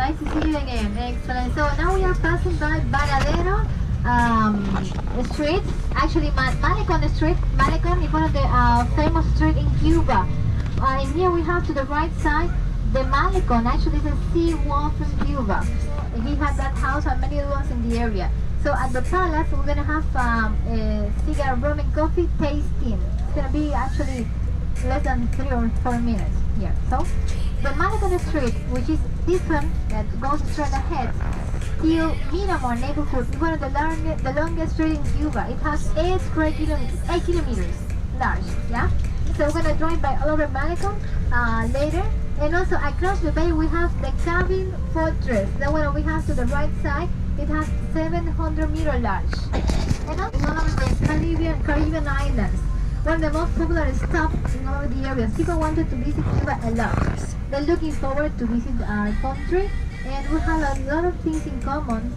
Nice to see you again. Excellent. So now we are passing by Varadero street. Actually, Malecon Street. Malecon is one of the famous streets in Cuba. And here we have to the right side the Malecon. Actually, it's a sea wall from Cuba. He had that house and many other ones in the area. So at the palace, we're gonna have a cigar, rum, and coffee tasting. It's gonna be actually less than 3 or 4 minutes here. So the Malecon Street, which is this one that goes straight ahead, till Miramar neighborhood, is one of the longest street in Cuba. It has 8 square kilometers, 8 kilometers large. Yeah. So we're gonna drive by all over Malecon later. And also across the bay we have the Cabin Fortress. The one we have to the right side, it has 700-meter large. And also one of the Caribbean islands. One of the most popular stops in all of the areas. People wanted to visit Cuba a lot. They're looking forward to visit our country, and we have a lot of things in common.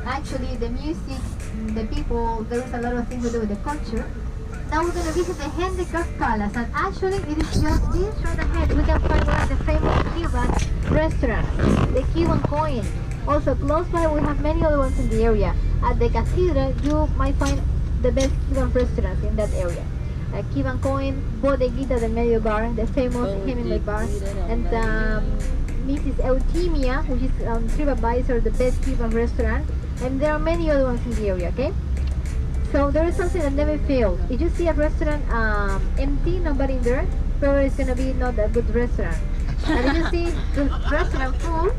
Actually, the music, the people, there is a lot of things to do with the culture. Now we're going to visit the Handicraft Palace, and actually it is just this right ahead. We can find one of the famous Cuban restaurants, the Cuban Coin. Also close by we have many other ones in the area. At the Cathedral you might find the best Cuban restaurants in that area. Cuban Coin, Bodeguita del Medio Bar, the famous Hemingway bar, and Mrs. Eutimia, which is TripAdvisor, the best Cuban restaurant, and there are many other ones in the area, okay? So there is something that never fails. If you see a restaurant empty, nobody in there, probably it's gonna be not a good restaurant. And if you see the restaurant full,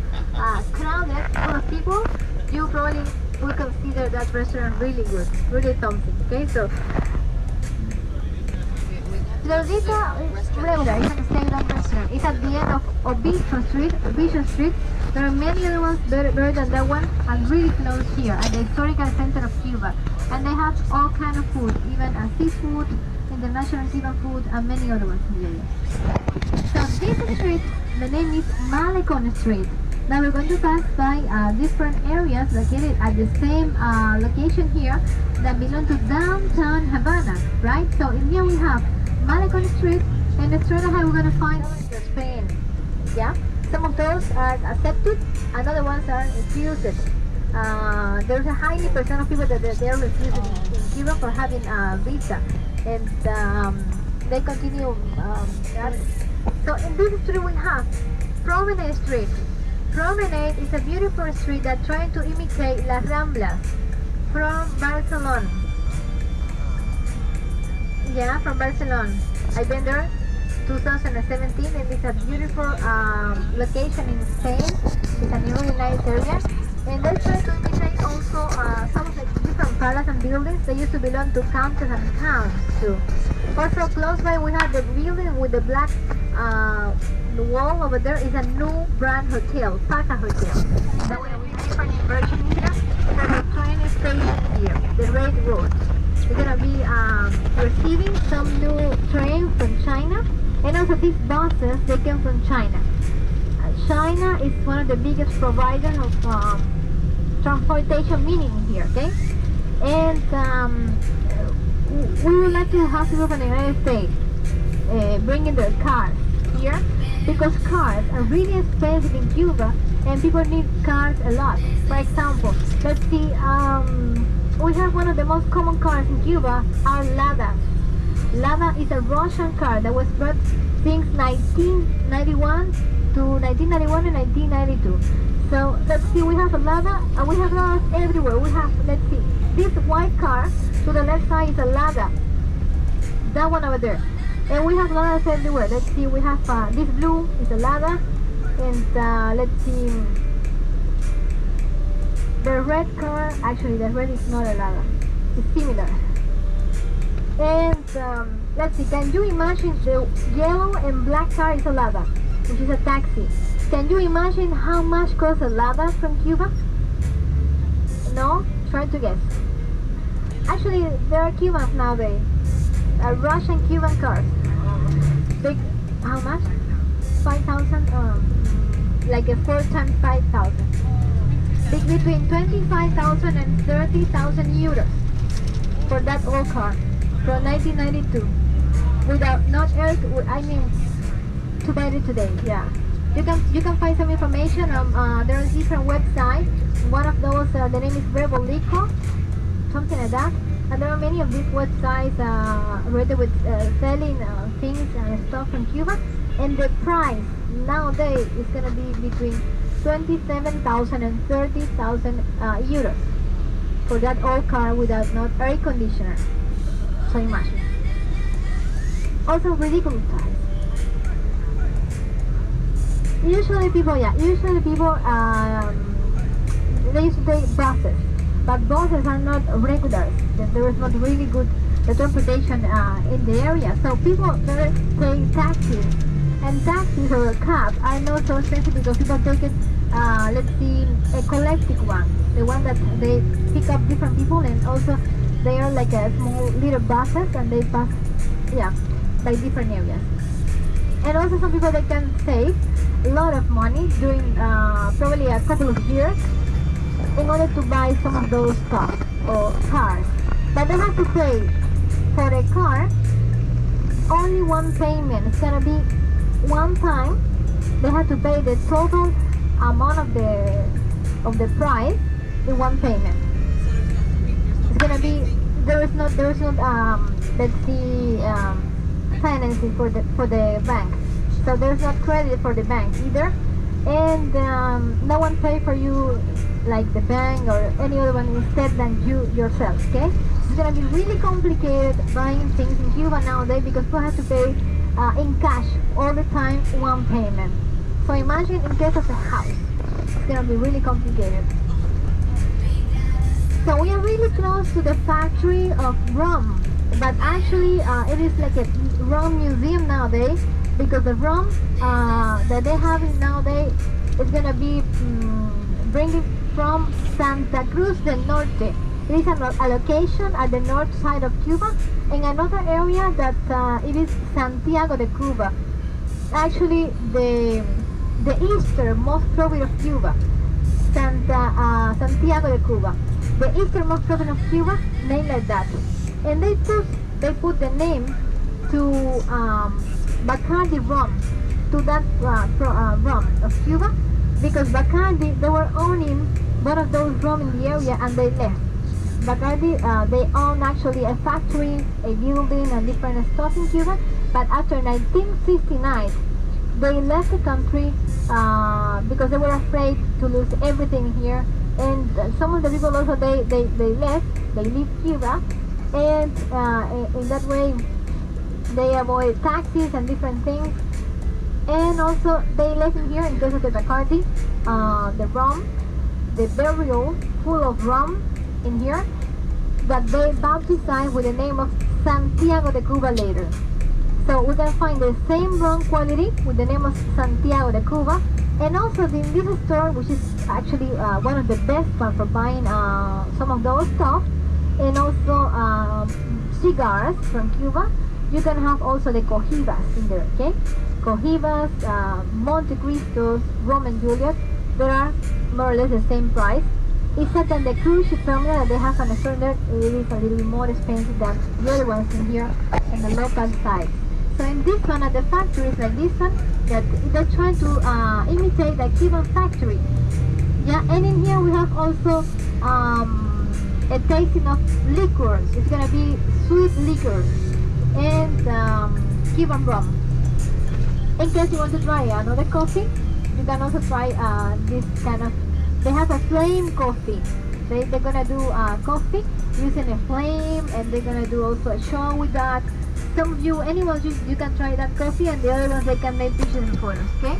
crowded, full of people, you probably will consider that restaurant really good, really something. Okay, so Lolita is regular. It's an stay-down restaurant. It's at the end of Bishop Street. There are many other ones better than that one, and really close here at the historical center of Cuba. And they have all kind of food, even seafood, international Cuban food, and many other ones in the area. So this street, the name is Malecon Street. Now we're going to pass by different areas located at the same location here that belong to downtown Havana, right? So in here we have Malecon Street, and straight ahead we're going to find Spain. Yeah, some of those are accepted, and other ones are refused. There's a high percent of people that they are refused in Cuba for having a visa, and they continue. So in this street we have Promenade Street. Promenade is a beautiful street that trying to imitate Las Ramblas from Barcelona. Yeah, from Barcelona. I've been there 2017, and it's a beautiful location in Spain. It's a really nice area. And they try to imitate also some of the different palaces and buildings. They used to belong to countries and towns too. Also close by we have the building with the black wall over there is a new brand hotel, Paca Hotel. That will be different version here. There's a train station here, the railroad. We're gonna be receiving some new trains from China, and also these buses, they came from China. China is one of the biggest providers of transportation minimum here, okay? And we would like to have people from the United States bringing their cars here, because cars are really expensive in Cuba, and people need cars a lot. For example, let's see, we have one of the most common cars in Cuba are Ladas. Lada is a Russian car that was brought since 1991 to 1991 and 1992. So let's see, we have a Lada, and we have Ladas everywhere. We have, let's see, this white car to the left side is a Lada. That one over there. And we have Ladas everywhere. Let's see, we have this blue is a Lada, and let's see, the red car, actually the red is not a Lada, it's similar. And let's see, can you imagine the yellow and black car is a Lada, which is a taxi. Can you imagine how much costs a Lada from Cuba? No? Try to guess. Actually, there are Cubans nowadays. Russian Cuban cars. Big, how much? 5,000? Like a 4 times 5,000. Between 25,000 and 30,000 euros for that old car from 1992. Without, not air, I mean, to buy it today, yeah. You can find some information on there is different websites. One of those the name is Rebolico, something like that. And there are many of these websites related with selling things and stuff from Cuba. And the price nowadays is gonna be between 27,000 and 30,000 euros for that old car without not air conditioner. So imagine. Also ridiculous price. Usually people they used to take buses, but buses are not regulars. There is not really good transportation in the area, so people take taxis, and taxis or a cab are not so expensive because people take it. Let's see, a collective one, the one that they pick up different people, and also they are like a small little buses, and they pass, yeah, by different areas. And also some people they can save a lot of money during probably a couple of years in order to buy some of those stuff or cars. But they have to pay for the car only one payment. It's gonna be one time. They have to pay the total amount of the price in one payment. It's gonna be there is not let's see financing for the bank. So there's not credit for the bank either, and no one pay for you like the bank or any other one instead than you yourself. Okay, it's gonna be really complicated buying things in Cuba nowadays because people have to pay in cash all the time one payment. So imagine in case of a house, it's gonna be really complicated. So we are really close to the factory of rum, but actually it is like a rum museum nowadays because the rum that they have nowadays is gonna be bringing from Santa Cruz del Norte. It is a location at the north side of Cuba, in another area that it is Santiago de Cuba. Actually, the easternmost province of Cuba, Santiago de Cuba. The easternmost province of Cuba, named like that, and they put the name to Bacardi rum, to that rum of Cuba, because Bacardi, they were owning one of those rum in the area and they left. Bacardi, they own actually a factory, a building, and different stuff in Cuba, but after 1959 they left the country because they were afraid to lose everything here. And some of the people also they left, they leave Cuba, and in that way they avoid taxes and different things. And also they left in here in case of the Bacardi, the rum, the barrel full of rum in here that they baptized with the name of Santiago de Cuba later. So we can find the same rum quality with the name of Santiago de Cuba. And also in this store, which is actually one of the best ones for buying some of those stuff, and also cigars from Cuba, you can have also the cojivas in there, okay? Cojivas, Monte Cristos, Rum and Juliet, they are more or less the same price. Except that the cruise formula that they have on the store there, it is a little bit more expensive than the other ones in here on the local side. So in this one at the factories like this one, that they're trying to imitate the Cuban factory. Yeah, and in here we have also a tasting of liquors. It's gonna be sweet liquors and Cuban rum. In case you want to try another coffee, you can also try this kind of. They have a flame coffee. They're gonna do coffee using a flame, and they're gonna do also a show with that. Some of you, anyone, you can try that coffee, and the other ones they can make pictures and photos. Okay.